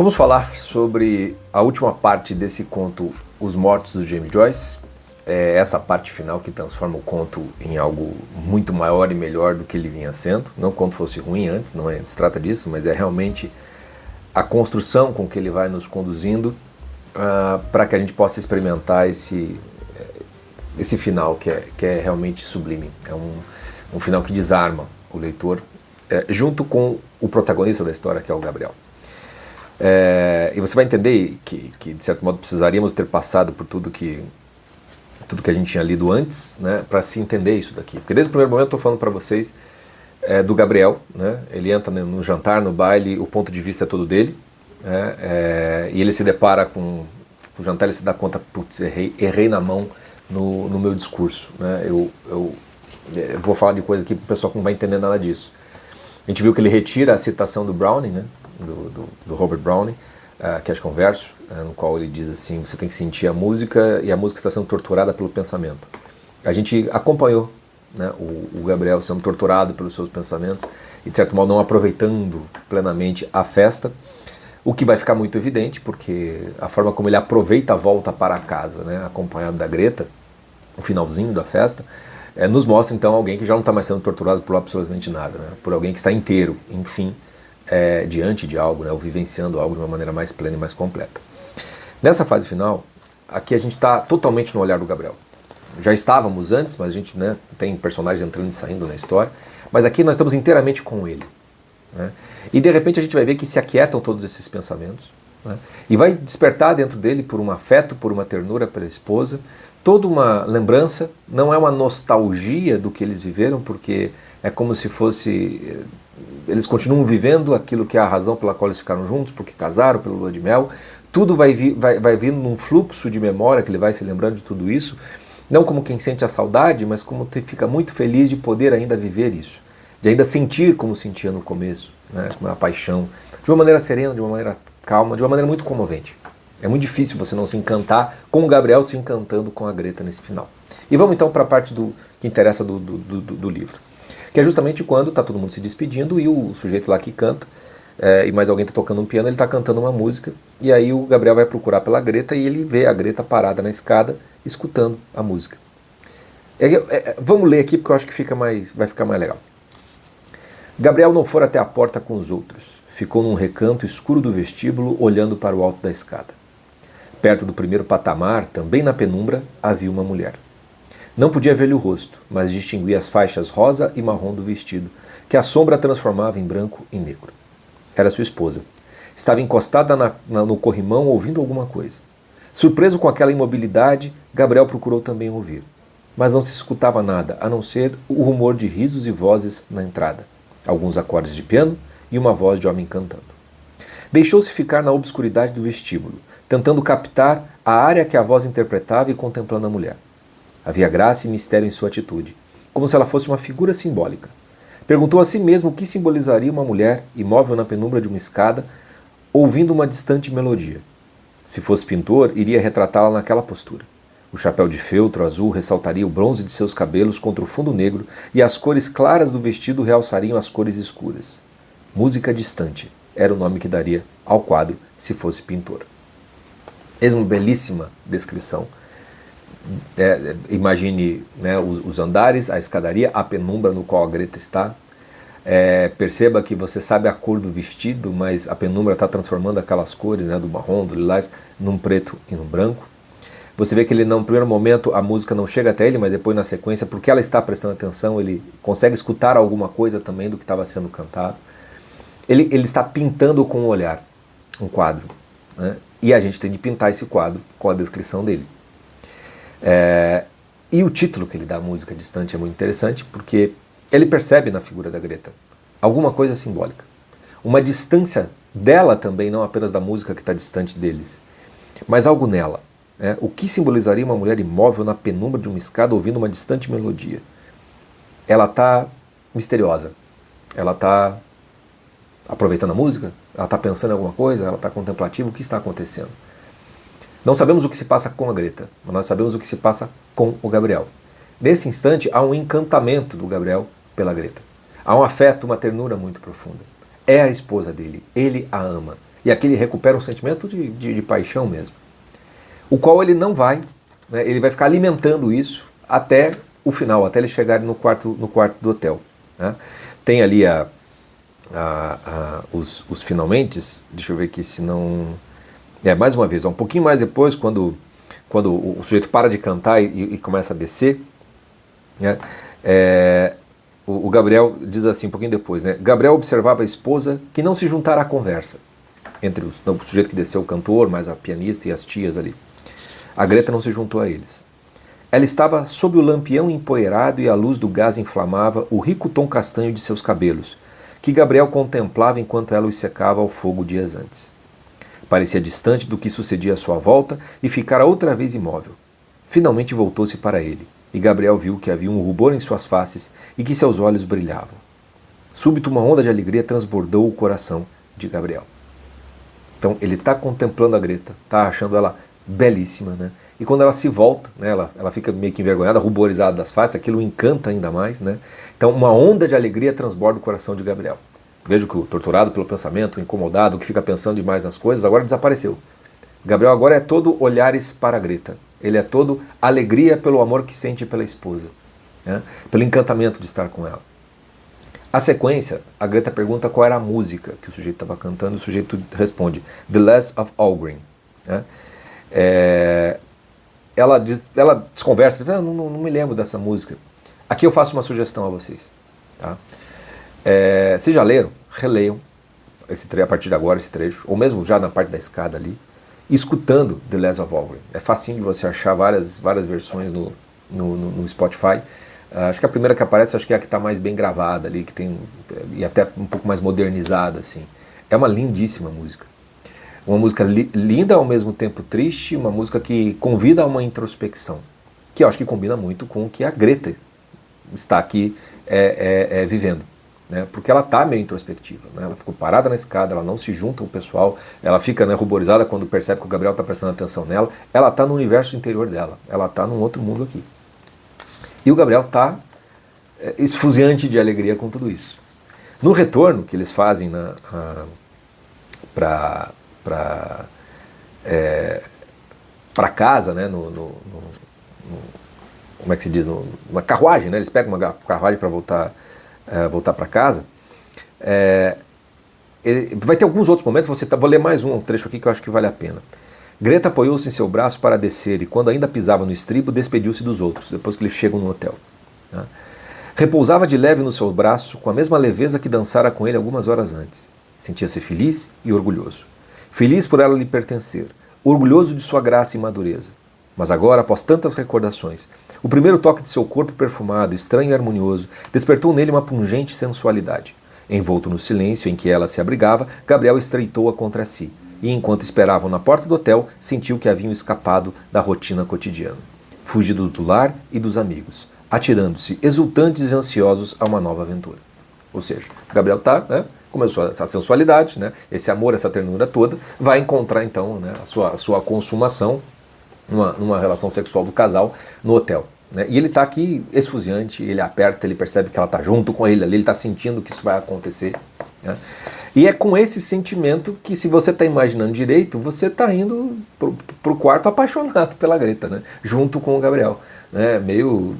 Vamos falar sobre a última parte desse conto, Os Mortos, do James Joyce. É essa parte final que transforma o conto em algo muito maior e melhor do que ele vinha sendo. Não que o conto fosse ruim antes, não se trata disso, mas é realmente a construção com que ele vai nos conduzindo para que a gente possa experimentar esse final que é realmente sublime. É um final que desarma o leitor, junto com o protagonista da história, que é o Gabriel. E você vai entender que de certo modo precisaríamos ter passado por tudo que a gente tinha lido antes, né, para se entender isso daqui. Porque desde o primeiro momento eu estou falando para vocês do Gabriel, né, ele entra no jantar, no baile, o ponto de vista é todo dele, né, e ele se depara com o jantar, ele se dá conta, putz, errei na mão no meu discurso, né, eu vou falar de coisa aqui para o pessoal que não vai entender nada disso. A gente viu que ele retira a citação do Browning, né, do Robert Browning, que acho que é um verso, no qual ele diz assim: você tem que sentir a música e a música está sendo torturada pelo pensamento. A gente acompanhou, né, o Gabriel sendo torturado pelos seus pensamentos e de certo modo não aproveitando plenamente a festa, o que vai ficar muito evidente porque a forma como ele aproveita a volta para casa, né, acompanhado da Greta, o finalzinho da festa, nos mostra então alguém que já não está mais sendo torturado por absolutamente nada, né, por alguém que está inteiro, enfim, diante de algo, né, ou vivenciando algo de uma maneira mais plena e mais completa. Nessa fase final, aqui a gente está totalmente no olhar do Gabriel. Já estávamos antes, mas a gente, né, tem personagens entrando e saindo na história, mas aqui nós estamos inteiramente com ele, né? E de repente a gente vai ver que se aquietam todos esses pensamentos, né, e vai despertar dentro dele por um afeto, por uma ternura pela esposa, toda uma lembrança, não é uma nostalgia do que eles viveram, porque é como se fosse... Eles continuam vivendo aquilo que é a razão pela qual eles ficaram juntos, porque casaram, pela lua de mel. Tudo vai vindo num fluxo de memória, que ele vai se lembrando de tudo isso, não como quem sente a saudade, mas como fica muito feliz de poder ainda viver isso, de ainda sentir como sentia no começo, né, com uma paixão, de uma maneira serena, de uma maneira calma, de uma maneira muito comovente. É muito difícil você não se encantar com o Gabriel se encantando com a Greta nesse final. E vamos então para a parte que interessa do livro, que é justamente quando está todo mundo se despedindo e o sujeito lá que canta, e mais alguém está tocando um piano, ele está cantando uma música, e aí o Gabriel vai procurar pela Greta e ele vê a Greta parada na escada, escutando a música. Vamos ler aqui porque eu acho que vai ficar mais legal. Gabriel não fora até a porta com os outros, ficou num recanto escuro do vestíbulo, olhando para o alto da escada. Perto do primeiro patamar, também na penumbra, havia uma mulher. Não podia ver-lhe o rosto, mas distinguia as faixas rosa e marrom do vestido, que a sombra transformava em branco e negro. Era sua esposa. Estava encostada no corrimão ouvindo alguma coisa. Surpreso com aquela imobilidade, Gabriel procurou também ouvir. Mas não se escutava nada, a não ser o rumor de risos e vozes na entrada, alguns acordes de piano e uma voz de homem cantando. Deixou-se ficar na obscuridade do vestíbulo, tentando captar a área que a voz interpretava e contemplando a mulher. Havia graça e mistério em sua atitude, como se ela fosse uma figura simbólica. Perguntou a si mesmo o que simbolizaria uma mulher, imóvel na penumbra de uma escada, ouvindo uma distante melodia. Se fosse pintor, iria retratá-la naquela postura. O chapéu de feltro azul ressaltaria o bronze de seus cabelos contra o fundo negro e as cores claras do vestido realçariam as cores escuras. Música distante era o nome que daria ao quadro se fosse pintor. Eis uma belíssima descrição. Imagine, né, os andares, a escadaria, a penumbra no qual a Greta está. Perceba que você sabe a cor do vestido, mas a penumbra está transformando aquelas cores, né, do marrom, do lilás, num preto e num branco. Você vê que ele, no primeiro momento, a música não chega até ele, mas depois na sequência, porque ela está prestando atenção, ele consegue escutar alguma coisa também do que estava sendo cantado. Ele está pintando com o olhar um quadro, né, e a gente tem de pintar esse quadro com a descrição dele. E o título que ele dá à música distante é muito interessante, porque ele percebe na figura da Greta alguma coisa simbólica, uma distância dela também, não apenas da música que está distante deles, mas algo nela, né? O que simbolizaria uma mulher imóvel na penumbra de uma escada ouvindo uma distante melodia? Ela está misteriosa, ela está aproveitando a música, ela está pensando em alguma coisa, ela está contemplativa, o que está acontecendo? Não sabemos o que se passa com a Greta, mas nós sabemos o que se passa com o Gabriel. Nesse instante, há um encantamento do Gabriel pela Greta. Há um afeto, uma ternura muito profunda. É a esposa dele, ele a ama. E aqui ele recupera um sentimento de paixão mesmo, o qual ele não vai, né, ele vai ficar alimentando isso até o final, até ele chegar no quarto do hotel. Né? Tem ali os finalmentes, deixa eu ver aqui se não... mais uma vez, um pouquinho mais depois, quando o sujeito para de cantar e começa a descer, né, o Gabriel diz assim, um pouquinho depois, né, Gabriel observava a esposa que não se juntara à conversa, entre o sujeito que desceu, o cantor, mais a pianista e as tias ali. A Greta não se juntou a eles. Ela estava sob o lampião empoeirado e a luz do gás inflamava o rico tom castanho de seus cabelos, que Gabriel contemplava enquanto ela os secava ao fogo dias antes. Parecia distante do que sucedia à sua volta e ficara outra vez imóvel. Finalmente voltou-se para ele, e Gabriel viu que havia um rubor em suas faces e que seus olhos brilhavam. Súbito uma onda de alegria transbordou o coração de Gabriel. Então ele está contemplando a Greta, está achando ela belíssima, né? E quando ela se volta, né, ela fica meio que envergonhada, ruborizada das faces, aquilo encanta ainda mais, né? Então uma onda de alegria transborda o coração de Gabriel. Vejo que o torturado pelo pensamento, o incomodado, que fica pensando demais nas coisas, agora desapareceu. Gabriel agora é todo olhares para a Greta. Ele é todo alegria pelo amor que sente pela esposa, né? Pelo encantamento de estar com ela. A sequência, a Greta pergunta qual era a música que o sujeito estava cantando, e o sujeito responde, The Lass of Aughrim. Né? Ela desconversa, não me lembro dessa música. Aqui eu faço uma sugestão a vocês. Tá? Vocês já leram? Releiam a partir de agora esse trecho, ou mesmo já na parte da escada ali, escutando The Lass of Aughrim. É facinho de você achar várias versões no Spotify. Acho que a primeira que aparece, acho que é a que está mais bem gravada ali, que tem, e até um pouco mais modernizada, assim. É uma lindíssima música. Uma música linda, ao mesmo tempo triste, uma música que convida a uma introspecção, que eu acho que combina muito com o que a Greta está aqui vivendo. Né? Porque ela está meio introspectiva. Né? Ela ficou parada na escada, ela não se junta com o pessoal, ela fica, né, ruborizada quando percebe que o Gabriel está prestando atenção nela. Ela está no universo interior dela, ela está num outro mundo aqui. E o Gabriel está esfuziante de alegria com tudo isso. No retorno que eles fazem para casa, né, como é que se diz? Uma carruagem, né? Eles pegam uma carruagem para voltar para casa. Vai ter alguns outros momentos, vou ler mais um trecho aqui que eu acho que vale a pena. Greta apoiou-se em seu braço para descer e, quando ainda pisava no estribo, despediu-se dos outros, depois que eles chegam no hotel. Né? Repousava de leve no seu braço, com a mesma leveza que dançara com ele algumas horas antes. Sentia-se feliz e orgulhoso. Feliz por ela lhe pertencer, orgulhoso de sua graça e madureza. Mas agora, após tantas recordações, o primeiro toque de seu corpo perfumado, estranho e harmonioso, despertou nele uma pungente sensualidade. Envolto no silêncio em que ela se abrigava, Gabriel estreitou-a contra si. E enquanto esperavam na porta do hotel, sentiu que haviam escapado da rotina cotidiana. Fugido do lar e dos amigos, atirando-se exultantes e ansiosos a uma nova aventura. Ou seja, Gabriel começou essa sensualidade, né, esse amor, essa ternura toda, vai encontrar então, né, a sua consumação numa relação sexual do casal no hotel. Né, e ele está aqui esfuziante, ele aperta, ele percebe que ela está junto com ele ali, ele está sentindo que isso vai acontecer. Né? E é com esse sentimento que, se você está imaginando direito, você está indo pro quarto apaixonado pela Greta, né? Junto com o Gabriel. Né? Meio,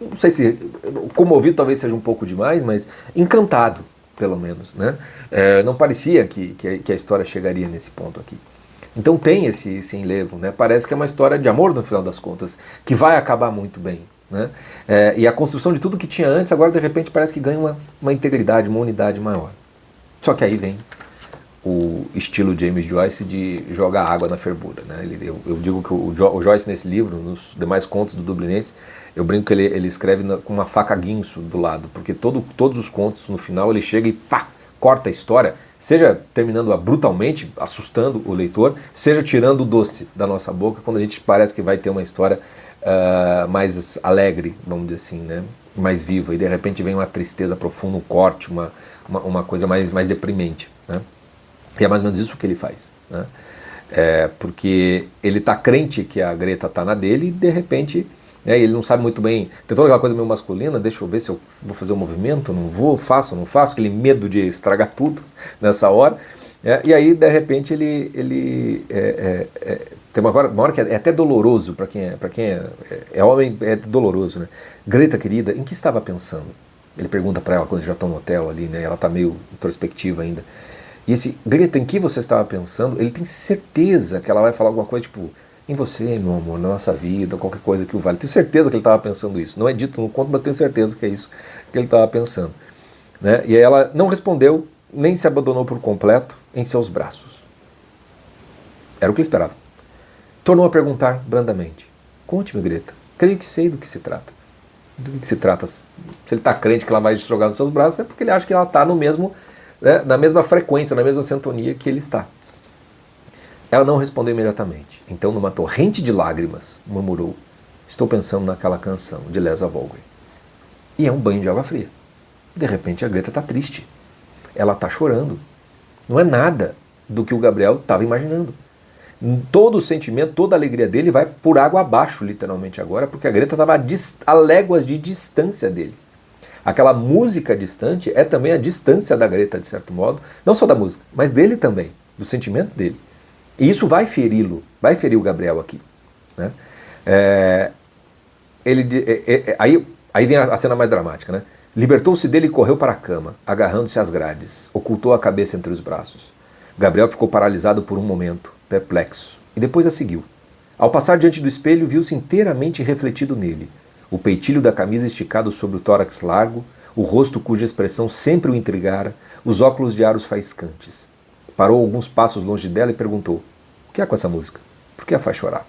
não sei se comovido talvez seja um pouco demais, mas encantado, pelo menos. Né? Não parecia que a história chegaria nesse ponto aqui. Então tem esse enlevo, né? Parece que é uma história de amor no final das contas, que vai acabar muito bem. Né? E a construção de tudo que tinha antes, agora de repente parece que ganha uma integridade, uma unidade maior. Só que aí vem o estilo James Joyce de jogar água na fervura. Né? Eu digo que o Joyce, nesse livro, nos demais contos do Dublinense, eu brinco que ele escreve com uma faca guinso do lado, porque todos os contos, no final, ele chega e corta a história, seja terminando-a brutalmente, assustando o leitor, seja tirando o doce da nossa boca, quando a gente parece que vai ter uma história mais alegre, vamos dizer assim, né? Mais viva, e de repente vem uma tristeza profunda, um corte, uma coisa mais deprimente. Né? E é mais ou menos isso que ele faz. Né? Porque ele está crente que a Greta está na dele e de repente E ele não sabe muito bem, tem toda aquela coisa meio masculina, deixa eu ver se eu vou fazer um movimento, não vou, faço, não faço, aquele medo de estragar tudo nessa hora. E aí, de repente, tem uma hora que é até doloroso para quem é homem, é doloroso, né? Greta, querida, em que estava pensando? Ele pergunta para ela quando eles já estão no hotel ali, né? Ela está meio introspectiva ainda. E esse, Greta, em que você estava pensando? Ele tem certeza que ela vai falar alguma coisa tipo, em você, meu amor, na nossa vida, qualquer coisa que o vale. Tenho certeza que ele estava pensando isso. Não é dito no conto, mas tenho certeza que é isso que ele estava pensando. Né? E aí ela não respondeu, nem se abandonou por completo em seus braços. Era o que ele esperava. Tornou a perguntar brandamente. Conte-me, Greta. Creio que sei do que se trata. Do que se trata? Se ele está crente que ela vai jogar nos seus braços, é porque ele acha que ela está no mesmo, né, na mesma frequência, na mesma sintonia que ele está. Ela não respondeu imediatamente. Então, numa torrente de lágrimas, murmurou: estou pensando naquela canção de Lesa Volgren. E é um banho de água fria. De repente, a Greta está triste. Ela está chorando. Não é nada do que o Gabriel estava imaginando. Todo o sentimento, toda a alegria dele vai por água abaixo, literalmente agora, porque a Greta estava a léguas de distância dele. Aquela música distante é também a distância da Greta, de certo modo, não só da música, mas dele também, do sentimento dele. E isso vai feri-lo, vai ferir o Gabriel aqui. Né? Aí vem a cena mais dramática, né? Libertou-se dele e correu para a cama, agarrando-se às grades, ocultou a cabeça entre os braços. Gabriel ficou paralisado por um momento, perplexo, e depois a seguiu. Ao passar diante do espelho, viu-se inteiramente refletido nele, o peitilho da camisa esticado sobre o tórax largo, o rosto cuja expressão sempre o intrigara, os óculos de aros faiscantes. Parou alguns passos longe dela e perguntou: o que há com essa música? Por que a faz chorar?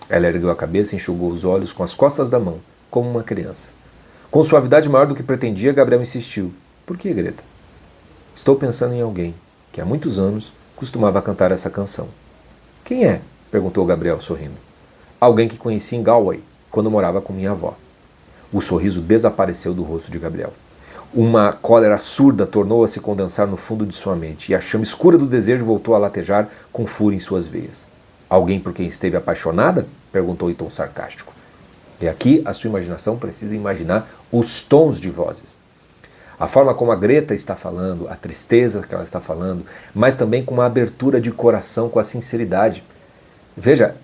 Ela ergueu a cabeça e enxugou os olhos com as costas da mão, como uma criança. Com suavidade maior do que pretendia, Gabriel insistiu: por que, Greta? Estou pensando em alguém que há muitos anos costumava cantar essa canção. Quem é? Perguntou Gabriel, sorrindo. Alguém que conheci em Galway, quando morava com minha avó. O sorriso desapareceu do rosto de Gabriel. Uma cólera surda tornou a se condensar no fundo de sua mente, e a chama escura do desejo voltou a latejar com fúria em suas veias. Alguém por quem esteve apaixonada? Perguntou em tom sarcástico. E aqui a sua imaginação precisa imaginar os tons de vozes. A forma como a Greta está falando, a tristeza que ela está falando, mas também com uma abertura de coração, com a sinceridade. Veja,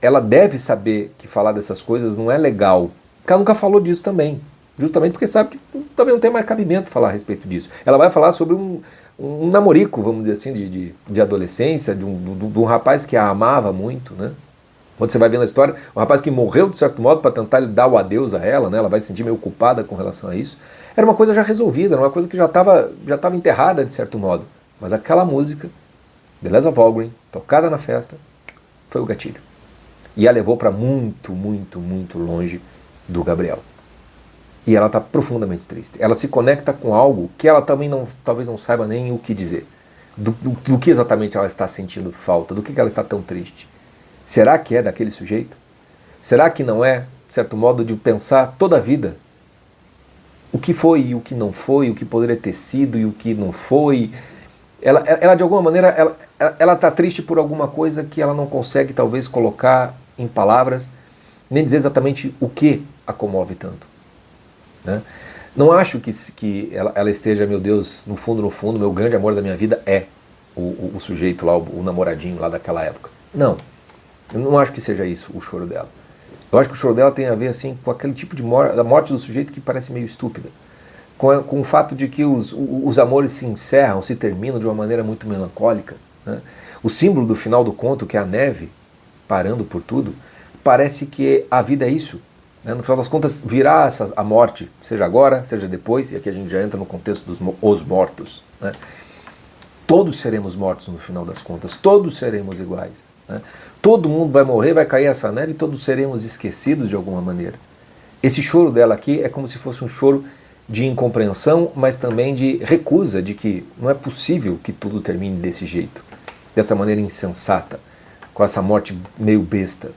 ela deve saber que falar dessas coisas não é legal, porque ela nunca falou disso também. Justamente porque sabe que também não tem mais cabimento falar a respeito disso. Ela vai falar sobre um namorico, vamos dizer assim, de adolescência, de um rapaz que a amava muito, né? Quando você vai vendo a história, um rapaz que morreu de certo modo para tentar dar o adeus a ela, né? Ela vai se sentir meio culpada com relação a isso. Era uma coisa já resolvida, era uma coisa que já estava enterrada de certo modo. Mas aquela música, The Lesa Volgren, tocada na festa, foi o gatilho. E a levou para muito, muito, muito longe do Gabriel. E ela está profundamente triste. Ela se conecta com algo que ela também talvez não saiba nem o que dizer. Do que exatamente ela está sentindo falta, do que ela está tão triste. Será que é daquele sujeito? Será que não é, de certo modo, de pensar toda a vida? O que foi e o que não foi, o que poderia ter sido e o que não foi. Ela de alguma maneira, ela está triste por alguma coisa que ela não consegue talvez colocar em palavras, nem dizer exatamente o que a comove tanto. Né? Não acho que ela esteja, meu Deus, no fundo, meu grande amor da minha vida é o sujeito lá, o namoradinho lá daquela época. Não, eu não acho que seja isso o choro dela. Eu acho que o choro dela tem a ver assim, com aquele tipo da morte do sujeito que parece meio estúpida. Com o fato de que os amores se encerram, se terminam de uma maneira muito melancólica. Né? O símbolo do final do conto, que é a neve parando por tudo, parece que a vida é isso. Né? No final das contas, virá a morte, seja agora, seja depois, e aqui a gente já entra no contexto dos mortos. Né? Todos seremos mortos no final das contas, todos seremos iguais. Né? Todo mundo vai morrer, vai cair essa neve e todos seremos esquecidos de alguma maneira. Esse choro dela aqui é como se fosse um choro de incompreensão, mas também de recusa, de que não é possível que tudo termine desse jeito, dessa maneira insensata, com essa morte meio besta.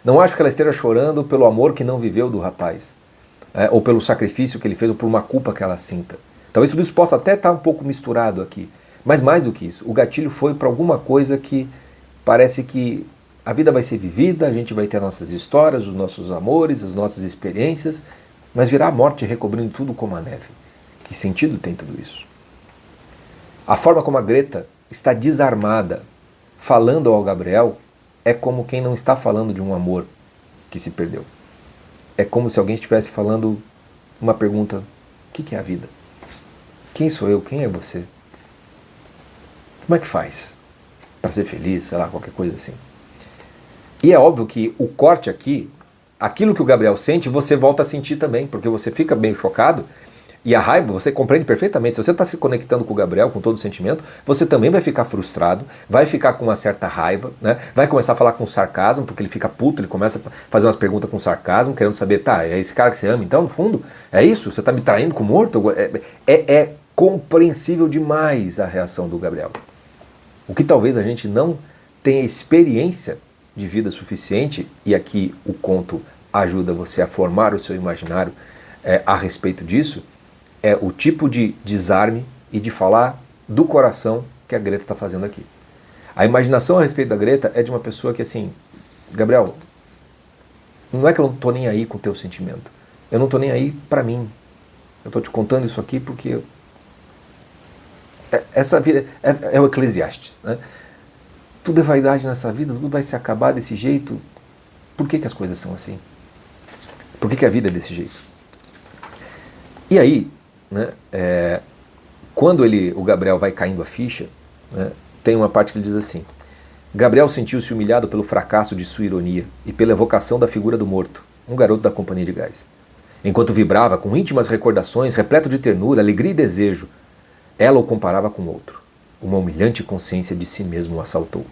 Não acho que ela esteja chorando pelo amor que não viveu do rapaz, ou pelo sacrifício que ele fez, ou por uma culpa que ela sinta. Talvez tudo isso possa até estar um pouco misturado aqui, mas mais do que isso, o gatilho foi para alguma coisa que parece que a vida vai ser vivida, a gente vai ter nossas histórias, os nossos amores, as nossas experiências, mas virá a morte recobrindo tudo como a neve. Que sentido tem tudo isso? A forma como a Greta está desarmada, falando ao Gabriel, é como quem não está falando de um amor que se perdeu. É como se alguém estivesse falando uma pergunta: o que é a vida? Quem sou eu? Quem é você? Como é que faz para ser feliz? Sei lá, qualquer coisa assim. E é óbvio que o corte aqui, aquilo que o Gabriel sente, você volta a sentir também, porque você fica bem chocado. E a raiva, você compreende perfeitamente. Se você está se conectando com o Gabriel, com todo o sentimento, você também vai ficar frustrado, vai ficar com uma certa raiva, né? Vai começar a falar com sarcasmo, porque ele fica puto, ele começa a fazer umas perguntas com sarcasmo, querendo saber, tá, é esse cara que você ama então, no fundo? É isso? Você está me traindo com o morto? É compreensível demais a reação do Gabriel. O que talvez a gente não tenha experiência de vida suficiente, e aqui o conto ajuda você a formar o seu imaginário a respeito disso, é o tipo de desarme e de falar do coração que a Greta está fazendo aqui. A imaginação a respeito da Greta é de uma pessoa que, assim, Gabriel, não é que eu não estou nem aí com o teu sentimento, eu não estou nem aí para mim, eu estou te contando isso aqui porque essa vida é o Eclesiastes, né? Tudo é vaidade nessa vida, tudo vai se acabar desse jeito. Por que as coisas são assim? Por que a vida é desse jeito? E aí, né, quando o Gabriel vai caindo a ficha, né, tem uma parte que ele diz assim: Gabriel sentiu-se humilhado pelo fracasso de sua ironia e pela evocação da figura do morto, um garoto da companhia de gás. Enquanto vibrava com íntimas recordações, repleto de ternura, alegria e desejo, ela o comparava com outro. Uma humilhante consciência de si mesmo o assaltou.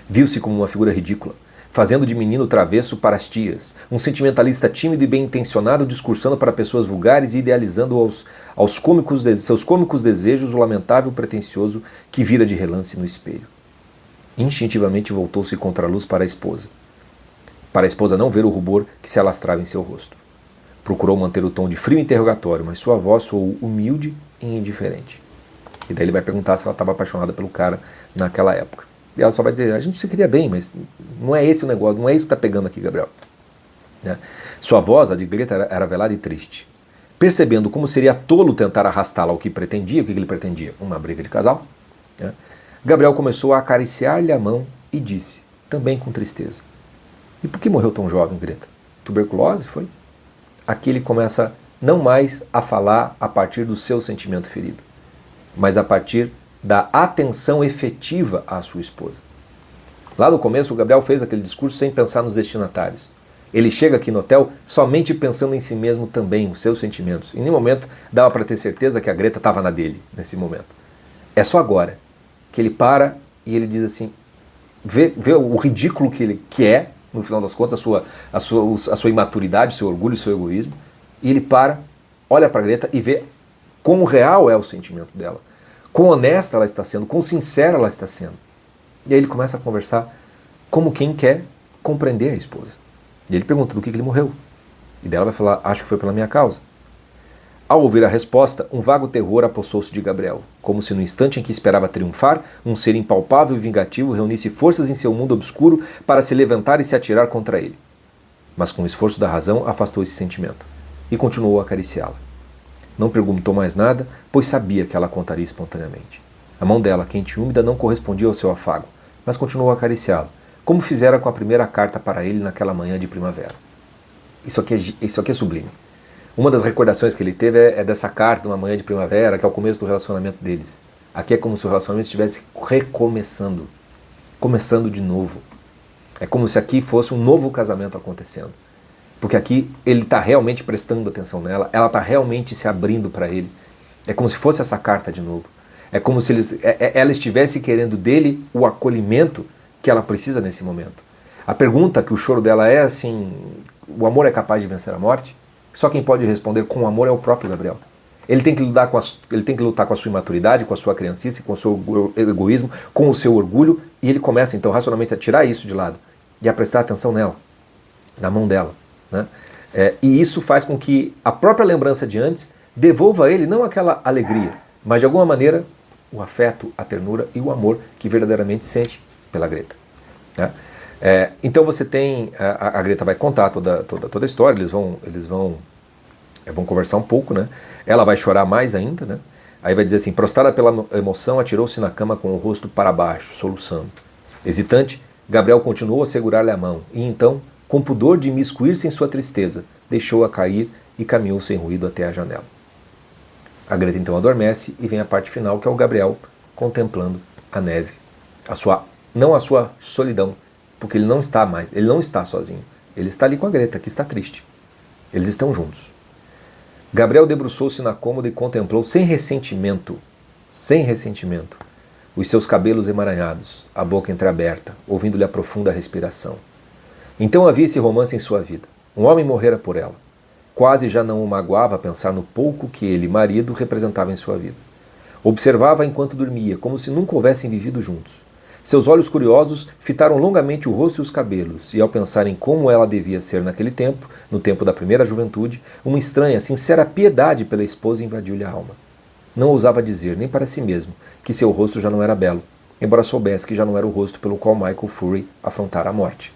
Viu-se como uma figura ridícula, fazendo de menino travesso para as tias, um sentimentalista tímido e bem-intencionado discursando para pessoas vulgares e idealizando seus cômicos desejos o lamentável pretensioso que vira de relance no espelho. Instintivamente voltou-se contra a luz para a esposa não ver o rubor que se alastrava em seu rosto. Procurou manter o tom de frio interrogatório, mas sua voz soou humilde e indiferente. E daí ele vai perguntar se ela estava apaixonada pelo cara naquela época. E ela só vai dizer: a gente se queria bem, mas não é esse o negócio, não é isso que está pegando aqui, Gabriel. Né? Sua voz, a de Greta, era velada e triste. Percebendo como seria tolo tentar arrastá-la ao que pretendia, o que ele pretendia? Uma briga de casal. Né? Gabriel começou a acariciar-lhe a mão e disse, também com tristeza: e por que morreu tão jovem, Greta? Tuberculose, foi? Aqui ele começa não mais a falar a partir do seu sentimento ferido, mas a partir da atenção efetiva à sua esposa. Lá no começo, o Gabriel fez aquele discurso sem pensar nos destinatários. Ele chega aqui no hotel somente pensando em si mesmo também, os seus sentimentos. Em nenhum momento dava para ter certeza que a Greta estava na dele, nesse momento. É só agora que ele para e ele diz assim, vê o ridículo que é, no final das contas, a sua imaturidade, o seu orgulho, o seu egoísmo, e ele para, olha para a Greta e vê quão real é o sentimento dela. Quão honesta ela está sendo, quão sincera ela está sendo. E aí ele começa a conversar como quem quer compreender a esposa. E ele pergunta do que ele morreu. E dela vai falar, acho que foi pela minha causa. Ao ouvir a resposta, um vago terror apossou-se de Gabriel, como se no instante em que esperava triunfar, um ser impalpável e vingativo reunisse forças em seu mundo obscuro para se levantar e se atirar contra ele. Mas com o esforço da razão afastou esse sentimento e continuou a acariciá-la. Não perguntou mais nada, pois sabia que ela contaria espontaneamente. A mão dela, quente e úmida, não correspondia ao seu afago, mas continuou a acariciá-lo, como fizera com a primeira carta para ele naquela manhã de primavera. Isso aqui é sublime. Uma das recordações que ele teve é dessa carta de uma manhã de primavera, que é o começo do relacionamento deles. Aqui é como se o relacionamento estivesse recomeçando, começando de novo. É como se aqui fosse um novo casamento acontecendo. Porque aqui ele está realmente prestando atenção nela, ela está realmente se abrindo para ele. É como se fosse essa carta de novo. É como se ela estivesse querendo dele o acolhimento que ela precisa nesse momento. A pergunta que o choro dela é assim, o amor é capaz de vencer a morte? Só quem pode responder com amor é o próprio Gabriel. Ele tem que lutar com a sua imaturidade, com a sua criancice, com o seu egoísmo, com o seu orgulho, e ele começa então racionalmente a tirar isso de lado e a prestar atenção nela, na mão dela. Né? E isso faz com que a própria lembrança de antes devolva a ele não aquela alegria, mas de alguma maneira o afeto, a ternura e o amor que verdadeiramente sente pela Greta. Né? Então você tem, a Greta vai contar toda a história, eles vão conversar um pouco, né? Ela vai chorar mais ainda, né? Aí vai dizer assim: prostrada pela emoção, atirou-se na cama com o rosto para baixo, soluçando. Hesitante, Gabriel continuou a segurar-lhe a mão, e então, com pudor de imiscuir-se em sua tristeza, deixou-a cair e caminhou sem ruído até a janela. A Greta então adormece e vem a parte final, que é o Gabriel contemplando a neve. Não a sua solidão, porque ele não está sozinho. Ele está ali com a Greta, que está triste. Eles estão juntos. Gabriel debruçou-se na cômoda e contemplou sem ressentimento, os seus cabelos emaranhados, a boca entreaberta, ouvindo-lhe a profunda respiração. Então havia esse romance em sua vida. Um homem morrera por ela. Quase já não o magoava pensar no pouco que ele, marido, representava em sua vida. Observava enquanto dormia, como se nunca houvessem vivido juntos. Seus olhos curiosos fitaram longamente o rosto e os cabelos, e ao pensar em como ela devia ser naquele tempo, no tempo da primeira juventude, uma estranha, sincera piedade pela esposa invadiu-lhe a alma. Não ousava dizer, nem para si mesmo, que seu rosto já não era belo, embora soubesse que já não era o rosto pelo qual Michael Furey afrontara a morte.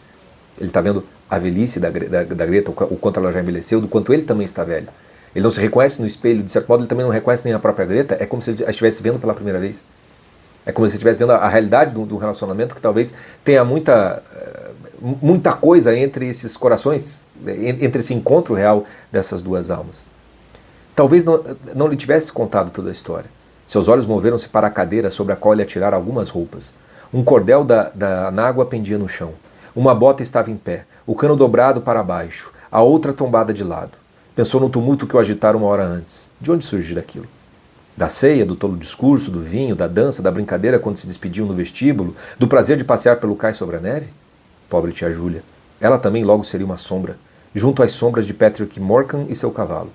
Ele está vendo a velhice da Greta, o quanto ela já envelheceu, do quanto ele também está velho. Ele não se reconhece no espelho, de certo modo ele também não reconhece nem a própria Greta, é como se ele a estivesse vendo pela primeira vez. É como se ele estivesse vendo a realidade do relacionamento, que talvez tenha muita coisa entre esses corações, entre esse encontro real dessas duas almas. Talvez não lhe tivesse contado toda a história. Seus olhos moveram-se para a cadeira sobre a qual ele atirara algumas roupas. Um cordel da anágua pendia no chão. Uma bota estava em pé, o cano dobrado para baixo, a outra tombada de lado. Pensou no tumulto que o agitara uma hora antes. De onde surgira aquilo? Da ceia, do tolo discurso, do vinho, da dança, da brincadeira quando se despediam no vestíbulo, do prazer de passear pelo cais sobre a neve? Pobre tia Júlia. Ela também logo seria uma sombra, junto às sombras de Patrick Morgan e seu cavalo.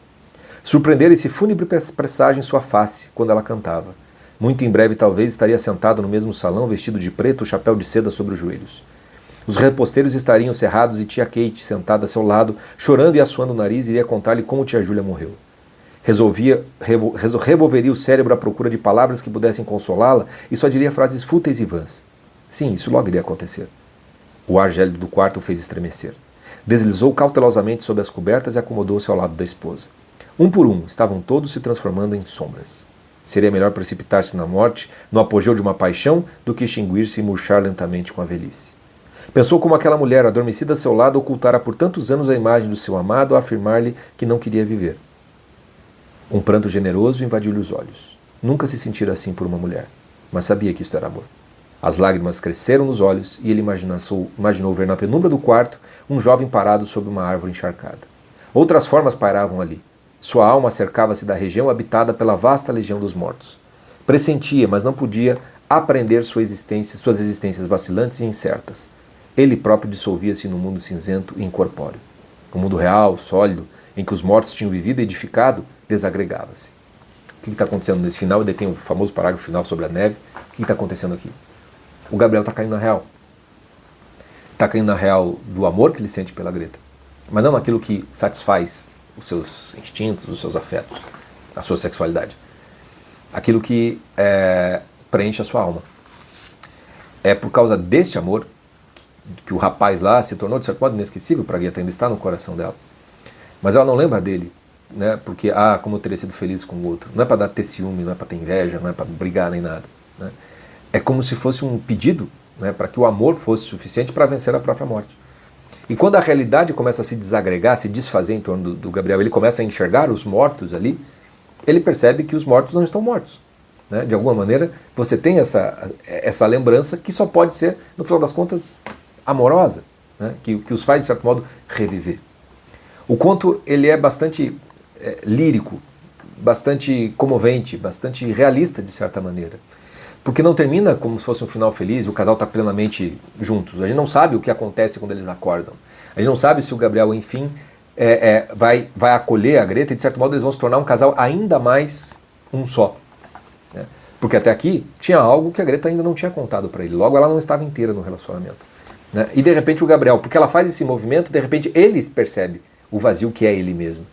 Surpreendera esse fúnebre presságio em sua face, quando ela cantava. Muito em breve talvez estaria sentado no mesmo salão, vestido de preto, o chapéu de seda sobre os joelhos. Os reposteiros estariam cerrados e tia Kate, sentada a seu lado, chorando e assoando o nariz, iria contar-lhe como tia Júlia morreu. Revolveria o cérebro à procura de palavras que pudessem consolá-la e só diria frases fúteis e vãs. Sim, isso logo iria acontecer. O ar gélido do quarto o fez estremecer. Deslizou cautelosamente sob as cobertas e acomodou-se ao lado da esposa. Um por um, estavam todos se transformando em sombras. Seria melhor precipitar-se na morte, no apogeu de uma paixão, do que extinguir-se e murchar lentamente com a velhice. Pensou como aquela mulher, adormecida a seu lado, ocultara por tantos anos a imagem do seu amado a afirmar-lhe que não queria viver. Um pranto generoso invadiu-lhe os olhos. Nunca se sentira assim por uma mulher, mas sabia que isto era amor. As lágrimas cresceram nos olhos e ele imaginou ver na penumbra do quarto um jovem parado sob uma árvore encharcada. Outras formas pairavam ali. Sua alma cercava-se da região habitada pela vasta legião dos mortos. Pressentia, mas não podia apreender suas existências vacilantes e incertas. Ele próprio dissolvia-se no mundo cinzento e incorpóreo. O mundo real, sólido, em que os mortos tinham vivido e edificado, desagregava-se. O que está acontecendo nesse final? E daí tem o famoso parágrafo final sobre a neve. O que está acontecendo aqui? O Gabriel está caindo na real. Está caindo na real do amor que ele sente pela Greta, mas não naquilo que satisfaz os seus instintos, os seus afetos, a sua sexualidade. Aquilo que preenche a sua alma. É por causa deste amor que o rapaz lá se tornou, de certo modo, inesquecível para a Greta, ainda está no coração dela. Mas ela não lembra dele, né? Porque, como eu teria sido feliz com o outro. Não é para ter ciúme, não é para ter inveja, não é para brigar nem nada. Né? É como se fosse um pedido, né, para que o amor fosse suficiente para vencer a própria morte. E quando a realidade começa a se desagregar, se desfazer em torno do Gabriel, ele começa a enxergar os mortos ali, ele percebe que os mortos não estão mortos. Né? De alguma maneira, você tem essa lembrança que só pode ser, no final das contas, amorosa, né? que os faz, de certo modo, reviver. O conto ele é bastante lírico, bastante comovente, bastante realista, de certa maneira. Porque não termina como se fosse um final feliz, o casal está plenamente juntos. A gente não sabe o que acontece quando eles acordam. A gente não sabe se o Gabriel, enfim, vai acolher a Greta e, de certo modo, eles vão se tornar um casal ainda mais um só. Né? Porque até aqui tinha algo que a Greta ainda não tinha contado para ele. Logo, ela não estava inteira no relacionamento. Né? E, de repente, o Gabriel, porque ela faz esse movimento, de repente, ele percebe o vazio que é ele mesmo.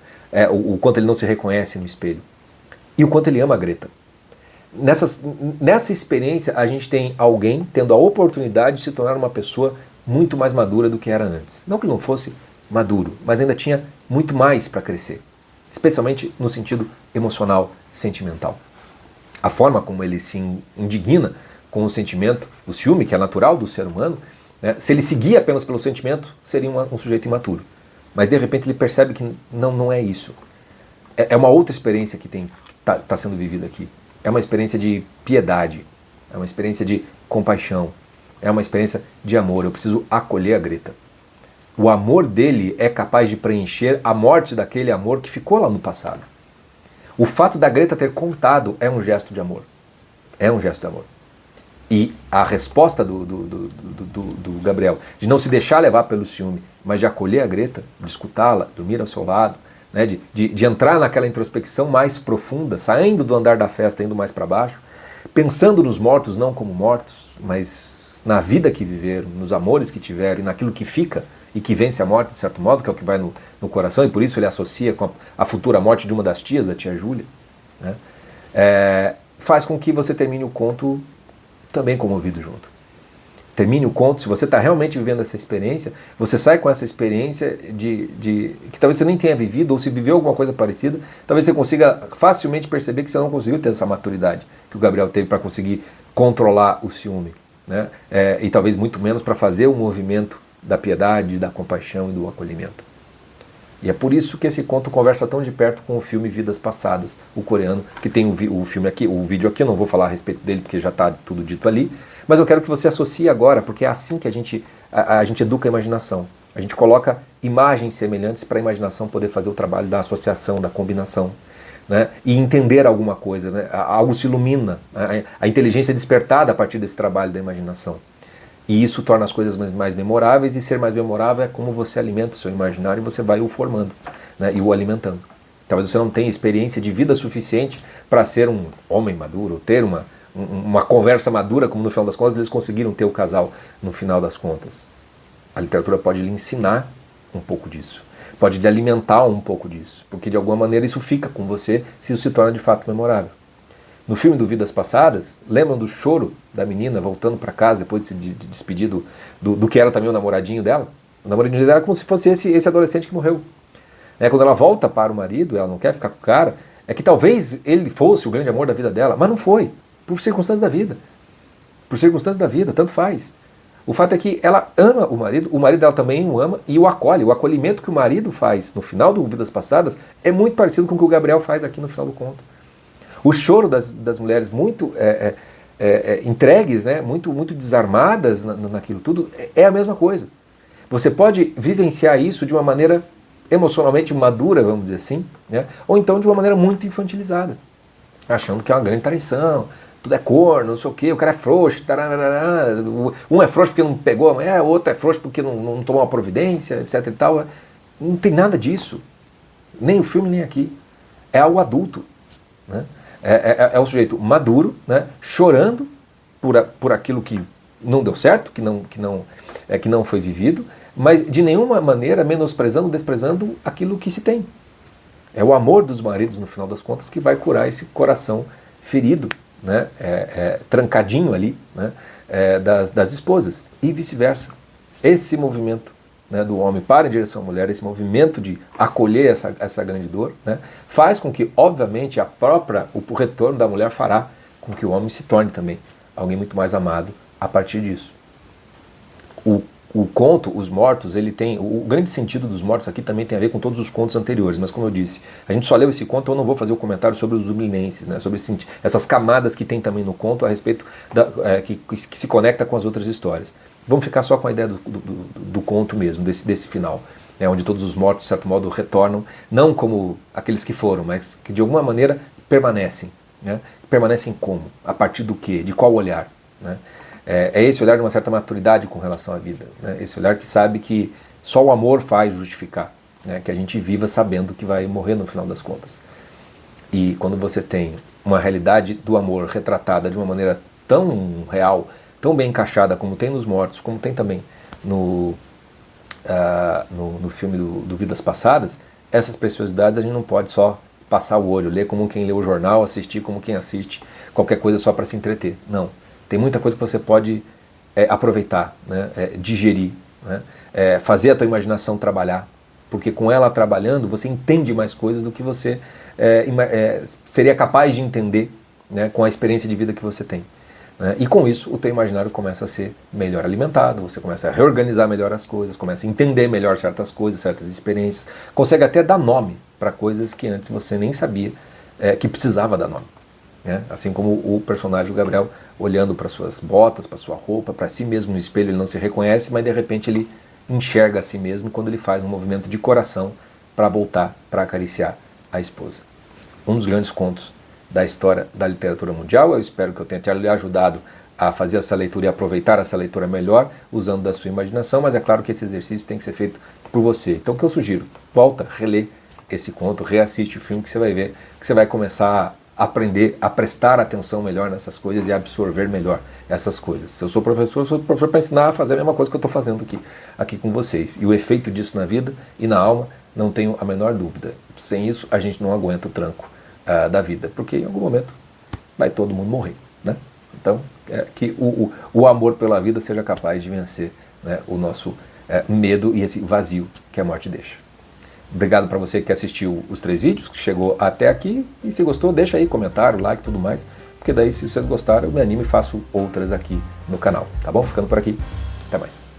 O quanto ele não se reconhece no espelho. E o quanto ele ama a Greta. Nessa experiência, a gente tem alguém tendo a oportunidade de se tornar uma pessoa muito mais madura do que era antes. Não que não fosse maduro, mas ainda tinha muito mais para crescer, especialmente no sentido emocional, sentimental. A forma como ele se indigna com o sentimento, o ciúme, que é natural do ser humano, né, se ele seguia apenas pelo sentimento, seria um sujeito imaturo. Mas de repente ele percebe que não é isso. É uma outra experiência que está sendo vivida aqui. É uma experiência de piedade, é uma experiência de compaixão, é uma experiência de amor. Eu preciso acolher a Greta. O amor dele é capaz de preencher a morte daquele amor que ficou lá no passado. O fato da Greta ter contado é um gesto de amor. É um gesto de amor. E a resposta do Gabriel, de não se deixar levar pelo ciúme, mas de acolher a Greta, de escutá-la, dormir ao seu lado, né, de entrar naquela introspecção mais profunda, saindo do andar da festa, indo mais para baixo, pensando nos mortos não como mortos, mas na vida que viveram, nos amores que tiveram e naquilo que fica e que vence a morte, de certo modo, que é o que vai no coração, e por isso ele associa com a futura morte de uma das tias, da tia Júlia, né, faz com que você termine o conto também comovido junto. Termine o conto, se você está realmente vivendo essa experiência, você sai com essa experiência que talvez você nem tenha vivido, ou se viveu alguma coisa parecida, talvez você consiga facilmente perceber que você não conseguiu ter essa maturidade que o Gabriel teve para conseguir controlar o ciúme, né? E talvez muito menos para fazer o movimento da piedade, da compaixão e do acolhimento. E é por isso que esse conto conversa tão de perto com o filme Vidas Passadas, o coreano, que tem o filme aqui, o vídeo aqui, eu não vou falar a respeito dele porque já está tudo dito ali, mas eu quero que você associe agora, porque é assim que a gente educa a imaginação. A gente coloca imagens semelhantes para a imaginação poder fazer o trabalho da associação, da combinação, né? E entender alguma coisa, né? Algo se ilumina, a inteligência é despertada a partir desse trabalho da imaginação. E isso torna as coisas mais memoráveis, e ser mais memorável é como você alimenta o seu imaginário e você vai o formando, né, e o alimentando. Talvez você não tenha experiência de vida suficiente para ser um homem maduro, ou ter uma conversa madura, como no final das contas eles conseguiram ter o casal no final das contas. A literatura pode lhe ensinar um pouco disso, pode lhe alimentar um pouco disso, porque de alguma maneira isso fica com você se isso se torna de fato memorável. No filme do Vidas Passadas, lembram do choro da menina voltando para casa depois de se despedir do que era também o namoradinho dela? O namoradinho dela era como se fosse esse adolescente que morreu. Quando ela volta para o marido, ela não quer ficar com o cara, é que talvez ele fosse o grande amor da vida dela, mas não foi, por circunstâncias da vida. Por circunstâncias da vida, tanto faz. O fato é que ela ama o marido dela também o ama e o acolhe. O acolhimento que o marido faz no final do Vidas Passadas é muito parecido com o que o Gabriel faz aqui no final do conto. O choro das mulheres muito entregues, né, muito desarmadas naquilo tudo, é a mesma coisa. Você pode vivenciar isso de uma maneira emocionalmente madura, vamos dizer assim, né, ou então de uma maneira muito infantilizada, achando que é uma grande traição, tudo é corno, não sei o quê, o cara é frouxo, tararara, um é frouxo porque não pegou a mulher, o outro é frouxo porque não tomou uma providência, etc. e tal. Não tem nada disso, nem o filme nem aqui. É algo adulto, né? É um sujeito maduro, né, chorando por aquilo que não deu certo, que não foi vivido, mas de nenhuma maneira menosprezando, desprezando aquilo que se tem. É o amor dos maridos, no final das contas, que vai curar esse coração ferido, né, trancadinho ali, né, das esposas, e vice-versa. Esse movimento, né, do homem para em direção à mulher, esse movimento de acolher essa grande dor, né, faz com que, obviamente, o retorno da mulher fará com que o homem se torne também alguém muito mais amado a partir disso. O conto, Os Mortos, ele tem... O grande sentido dos mortos aqui também tem a ver com todos os contos anteriores, mas como eu disse, a gente só leu esse conto, eu não vou fazer o comentário sobre os dublinenses, né, sobre essas camadas que tem também no conto a respeito que se conecta com as outras histórias. Vamos ficar só com a ideia do conto mesmo, desse final, onde todos os mortos, de certo modo, retornam, não como aqueles que foram, mas que de alguma maneira permanecem. Né? Permanecem como? A partir do quê? De qual olhar? Né? É esse olhar de uma certa maturidade com relação à vida. Né? Esse olhar que sabe que só o amor faz justificar, né? Que a gente viva sabendo que vai morrer no final das contas. E quando você tem uma realidade do amor retratada de uma maneira tão real, tão bem encaixada como tem nos Mortos, como tem também no filme do Vidas Passadas, essas preciosidades a gente não pode só passar o olho, ler como quem lê o jornal, assistir como quem assiste qualquer coisa só para se entreter. Não. Tem muita coisa que você pode aproveitar, né? Digerir, né? Fazer a tua imaginação trabalhar, porque com ela trabalhando você entende mais coisas do que você seria capaz de entender, né, com a experiência de vida que você tem. Né? E com isso o teu imaginário começa a ser melhor alimentado, você começa a reorganizar melhor as coisas, começa a entender melhor certas coisas, certas experiências, consegue até dar nome para coisas que antes você nem sabia que precisava dar nome. Né? Assim como o personagem do Gabriel olhando para suas botas, para sua roupa, para si mesmo no espelho, ele não se reconhece, mas de repente ele enxerga a si mesmo quando ele faz um movimento de coração para voltar para acariciar a esposa. Um dos grandes contos da história da literatura mundial. Eu espero que eu tenha te ajudado a fazer essa leitura e aproveitar essa leitura melhor, usando da sua imaginação, mas é claro que esse exercício tem que ser feito por você. Então o que eu sugiro? Volta, relê esse conto, reassiste o filme, que você vai ver que você vai começar a aprender a prestar atenção melhor nessas coisas e a absorver melhor essas coisas. Se eu sou sou professor para ensinar a fazer a mesma coisa que eu estou fazendo aqui com vocês. E o efeito disso na vida e na alma, não tenho a menor dúvida. Sem isso, a gente não aguenta o tranco da vida, porque em algum momento vai todo mundo morrer, né? Então, que o amor pela vida seja capaz de vencer, né, o nosso medo e esse vazio que a morte deixa. Obrigado para você que assistiu os 3 vídeos, que chegou até aqui, e se gostou, deixa aí comentário, like e tudo mais, porque daí se vocês gostaram eu me animo e faço outras aqui no canal, tá bom? Ficando por aqui, até mais.